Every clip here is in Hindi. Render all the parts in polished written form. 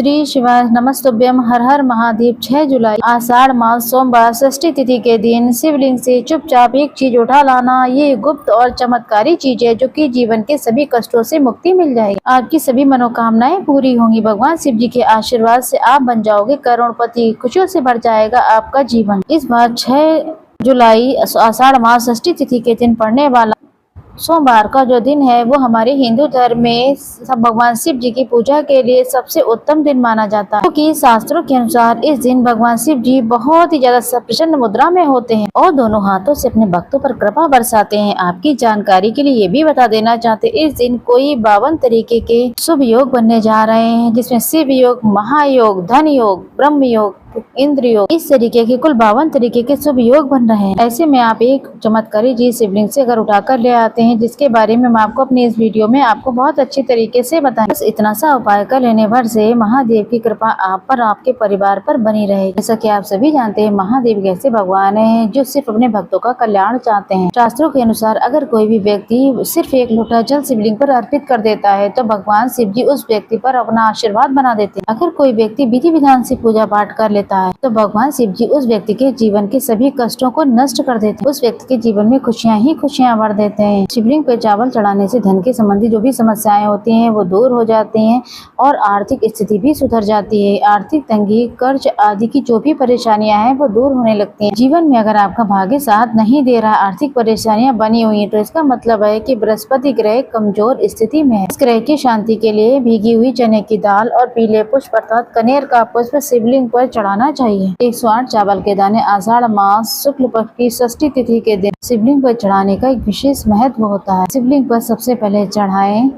श्री शिवाय नमस्तुभ्यम। हर हर महादेव। 6 जुलाई आषाढ़ मास सोमवार षष्ठी तिथि के दिन शिवलिंग से चुपचाप एक चीज उठा लाना ये गुप्त और चमत्कारी चीज है जो कि जीवन के सभी कष्टों से मुक्ति मिल जाएगी। आपकी सभी मनोकामनाएं पूरी होंगी। भगवान शिव जी के आशीर्वाद से आप बन जाओगे करोड़पति। खुशियों से भर जाएगा आपका जीवन। इस बार 6 जुलाई आषाढ़ मास षष्ठी तिथि के दिन पड़ने वाला सोमवार का जो दिन है वो हमारे हिंदू धर्म में भगवान शिव जी की पूजा के लिए सबसे उत्तम दिन माना जाता है, क्योंकि शास्त्रों के अनुसार इस दिन भगवान शिव जी बहुत ही ज्यादा प्रसन्न मुद्रा में होते हैं और दोनों हाथों से अपने भक्तों पर कृपा बरसाते हैं। आपकी जानकारी के लिए ये भी बता देना चाहते इस दिन कोई 52 तरीके के शुभ योग बनने जा रहे हैं, जिसमें शिव योग, महायोग, धन योग, ब्रह्म योग, इंद्र योग, इस तरीके के कुल 52 तरीके के शुभ योग बन रहे हैं। ऐसे में आप एक चमत्कारी चीज शिवलिंग से अगर उठाकर ले आते हैं, जिसके बारे में मैं आपको अपनी इस वीडियो में आपको बहुत अच्छी तरीके से बताएं। बस इतना सा उपाय कर लेने भर से महादेव की कृपा आप पर, आपके परिवार पर बनी रहेगी। जैसा कि आप सभी जानते हैं महादेव एक ऐसे भगवान है जो सिर्फ अपने भक्तों का कल्याण चाहते हैं। शास्त्रों के अनुसार अगर कोई भी व्यक्ति सिर्फ एक लोटा जल शिवलिंग पर अर्पित कर देता है तो भगवान शिव जी उस व्यक्ति पर अपना आशीर्वाद बना देते हैं। अगर कोई व्यक्ति विधि विधान से पूजा पाठ कर लेता है तो भगवान शिव जी उस व्यक्ति के जीवन के सभी कष्टों को नष्ट कर देते हैं। उस व्यक्ति के जीवन में खुशियां ही खुशियां भर देते हैं। शिवलिंग पे चावल चढ़ाने से धन के संबंधी जो भी समस्याएं होती हैं वो दूर हो जाती हैं और आर्थिक स्थिति भी सुधर जाती है। आर्थिक तंगी, कर्ज आदि की जो भी परेशानियां हैं वो दूर होने लगती हैं। जीवन में अगर आपका भाग्य साथ नहीं दे रहा, आर्थिक परेशानियां बनी हुई है, तो इसका मतलब है कि बृहस्पति ग्रह कमजोर स्थिति में है। इस ग्रह की शांति के लिए भीगी हुई चने की दाल और पीले पुष्प अर्थात कनेर का पुष्प शिवलिंग पर चढ़ाना चाहिए। 108 चावल के दाने आषाढ़ मास शुक्ल पक्ष की षष्ठी तिथि के दिन शिवलिंग पर चढ़ाने का एक विशेष महत्व होता है। शिवलिंग पर सबसे पहले चढ़ाएं,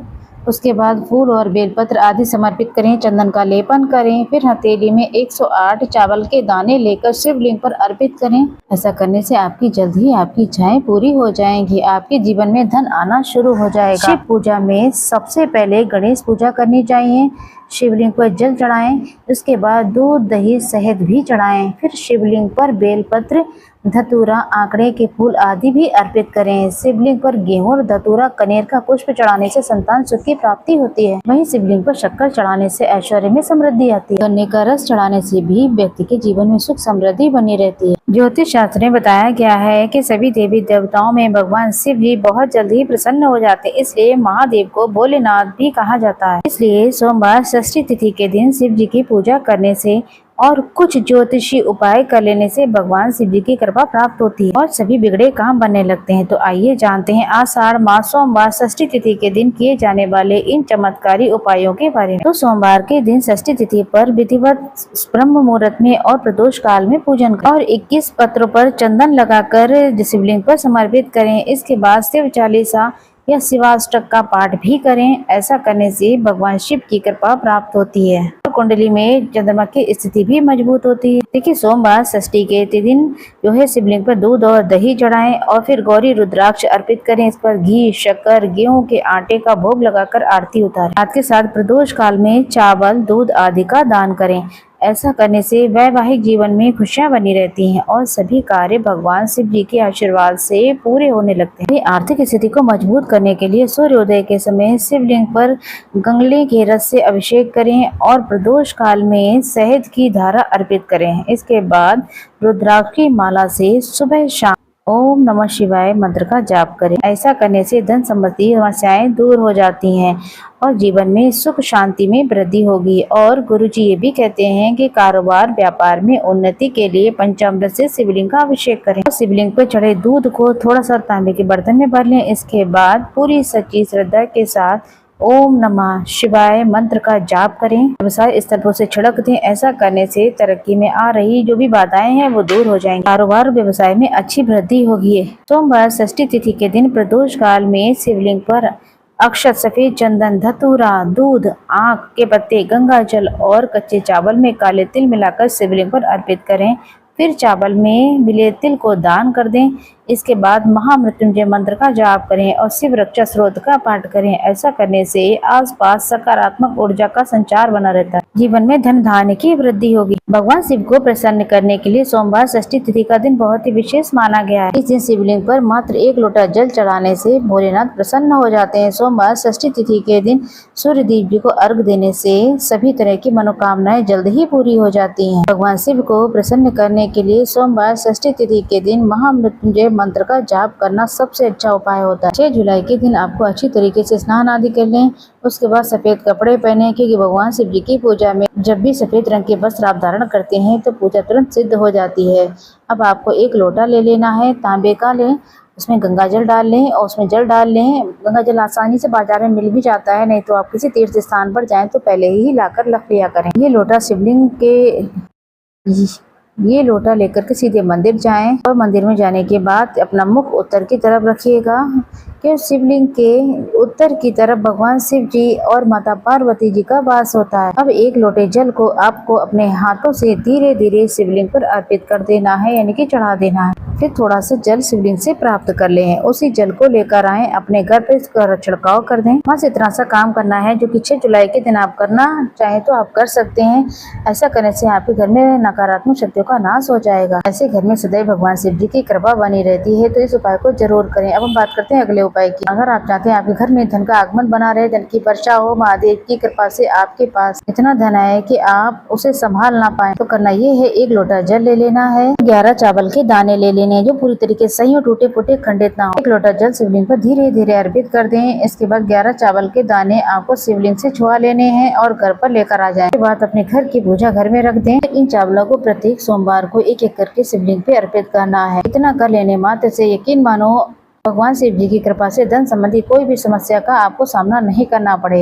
उसके बाद फूल और बेलपत्र आदि समर्पित करें, चंदन का लेपन करें, फिर हथेली में 108 चावल के दाने लेकर शिवलिंग पर अर्पित करें। ऐसा करने से आपकी जल्द ही आपकी इच्छाएं पूरी हो जाएंगी। आपके जीवन में धन आना शुरू हो जाएगा। शिव पूजा में सबसे पहले गणेश पूजा करनी चाहिए। शिवलिंग पर जल चढ़ाएं, उसके बाद दूध, दही, शहद भी चढ़ाएं। फिर शिवलिंग पर बेलपत्र, धतूरा, आंकड़े के फूल आदि भी अर्पित करें। शिवलिंग पर गेहूं और धतूरा, कनेर का पुष्प चढ़ाने से संतान सुख की प्राप्ति होती है। वहीं शिवलिंग पर शक्कर चढ़ाने से ऐश्वर्य में समृद्धि आती है। गन्ने का रस चढ़ाने से भी व्यक्ति के जीवन में सुख समृद्धि बनी रहती है। ज्योतिष शास्त्र में बताया गया है कि सभी देवी देवताओं में भगवान शिव जी बहुत जल्दी प्रसन्न हो जाते हैं, इसलिए महादेव को भोलेनाथ भी कहा जाता है। इसलिए सोमवार षष्ठी तिथि के दिन शिव जी की पूजा करने से और कुछ ज्योतिषी उपाय कर लेने से भगवान शिव जी की कृपा प्राप्त होती है और सभी बिगड़े काम बनने लगते हैं। तो आइए जानते हैं आषाढ़ मास सोमवार षष्ठी तिथि के दिन किए जाने वाले इन चमत्कारी उपायों के बारे में। तो सोमवार के दिन षष्ठी तिथि पर विधिवत ब्रह्म मुहूर्त में और प्रदोष काल में पूजन करें और 21 पत्रों पर चंदन लगाकर शिवलिंग पर समर्पित करें। इसके बाद शिव चालीसा या शिवाष्टक का पाठ भी करें। ऐसा करने से भगवान शिव की कृपा प्राप्त होती है और कुंडली में चंद्रमा की स्थिति भी मजबूत होती है। देखिए सोमवार षष्ठी के दिन जो है शिवलिंग पर दूध और दही चढ़ाएं और फिर गौरी रुद्राक्ष अर्पित करें। इस पर घी, शक्कर, गेहूं के आटे का भोग लगाकर आरती उतारें। साथ के साथ प्रदोष काल में चावल, दूध आदि का दान करें। ऐसा करने से वैवाहिक जीवन में खुशियां बनी रहती हैं और सभी कार्य भगवान शिव जी के आशीर्वाद से पूरे होने लगते हैं। आर्थिक स्थिति को मजबूत करने के लिए सूर्योदय के समय शिवलिंग पर गंगले के रस से अभिषेक करें और प्रदोष काल में शहद की धारा अर्पित करें। इसके बाद रुद्राक्ष की माला से सुबह शाम ओम नमः शिवाय मंत्र का जाप करें। ऐसा करने से धन संबंधी समस्याएं दूर हो जाती हैं और जीवन में सुख शांति में वृद्धि होगी। और गुरुजी ये भी कहते हैं कि कारोबार व्यापार में उन्नति के लिए पंचामृत से शिवलिंग का अभिषेक करें और शिवलिंग पर चढ़े दूध को थोड़ा सा तांबे के बर्तन में भर लें। इसके बाद पूरी सच्ची श्रद्धा के साथ ओम नमः शिवाय मंत्र का जाप करें। व्यवसाय स्थल पर से छिड़क दें। ऐसा करने से तरक्की में आ रही जो भी बाधाएं हैं वो दूर हो जाएंगी। कारोबार व्यवसाय में अच्छी वृद्धि होगी। सोमवार षष्ठी तिथि के दिन प्रदोष काल में शिवलिंग पर अक्षत, सफेद चंदन, धतूरा, दूध, आक के पत्ते, गंगा जल और कच्चे चावल में काले तिल मिलाकर शिवलिंग पर अर्पित करें। फिर चावल में मिले तिल को दान कर दें। इसके बाद महामृत्युंजय मंत्र का जाप करें और शिव रक्षा स्रोत का पाठ करें। ऐसा करने से आसपास सकारात्मक ऊर्जा का संचार बना रहता है। जीवन में धन धान्य की वृद्धि होगी। भगवान शिव को प्रसन्न करने के लिए सोमवार षष्ठी तिथि का दिन बहुत ही विशेष माना गया है। इस दिन शिवलिंग पर मात्र 1 लोटा जल चढ़ाने से भोलेनाथ प्रसन्न हो जाते हैं। सोमवार षष्ठी तिथि के दिन सूर्य देव जी को अर्घ देने से सभी तरह की मनोकामनाएं जल्द ही पूरी हो जाती हैं। भगवान शिव को प्रसन्न करने के लिए सोमवार षष्ठी तिथि के दिन महामृत्युंजय मंत्र का जाप करना सबसे अच्छा उपाय होता है। 6 जुलाई के दिन आपको अच्छी तरीके से स्नान आदि कर लें। उसके बाद सफेद कपड़े पहने, क्योंकि भगवान शिव जी की पूजा में जब भी सफेद रंग के वस्त्र आप धारण करते हैं तो पूजा तुरंत सिद्ध हो जाती है। अब आपको 1 लोटा ले लेना है, तांबे का लें, उसमें गंगा जल डाल लें और उसमें जल डाल लें। गंगा जल आसानी से बाजार में मिल भी जाता है, नहीं तो आप किसी तीर्थ स्थान पर जाएं तो पहले ही लाकर रख लिया करें। ये लोटा लेकर के सीधे मंदिर जाएं और मंदिर में जाने के बाद अपना मुख उत्तर की तरफ रखिएगा, कि शिवलिंग के उत्तर की तरफ भगवान शिव जी और माता पार्वती जी का वास होता है। अब 1 लोटे जल को आपको अपने हाथों से धीरे धीरे शिवलिंग पर अर्पित कर देना है, यानी कि चढ़ा देना है। फिर थोड़ा सा जल शिवलिंग से प्राप्त कर लें। उसी जल को लेकर आए, अपने घर पे इसका छिड़काव कर दें। बस इतना सा काम करना है, जो कि 6 जुलाई के दिन आप करना चाहे तो आप कर सकते हैं। ऐसा करने से आपके घर में नकारात्मक शक्तियों का नाश हो जाएगा। ऐसे घर में सदैव भगवान शिव जी की कृपा बनी रहती है, तो इस उपाय को जरूर करें। अब हम बात करते हैं अगले उपाय की। अगर आप चाहते हैं आपके घर में धन का आगमन बना रहे, धन की वर्षा हो, महादेव की कृपा से आपके पास इतना धन आए कि आप उसे संभाल ना पाए, तो करना ये है, 1 लोटा जल ले लेना है, 11 चावल के दाने ले लेने हैं जो पूरी तरीके से सही और टूटे फूटे खंडित ना हो। 1 लोटा जल शिवलिंग पर धीरे धीरे अर्पित कर दें। इसके बाद 11 चावल के दाने आपको शिवलिंग से छुआ लेने हैं और घर पर लेकर आ जाएं। इसके बाद अपने घर की पूजा घर में रख दें। इन चावलों को प्रत्येक सोमवार को 1-1 करके शिवलिंग पे अर्पित करना है। इतना कर लेने मात्र से यकीन मानो भगवान शिव जी की कृपा से धन संबंधी कोई भी समस्या का आपको सामना नहीं करना पड़ेगा।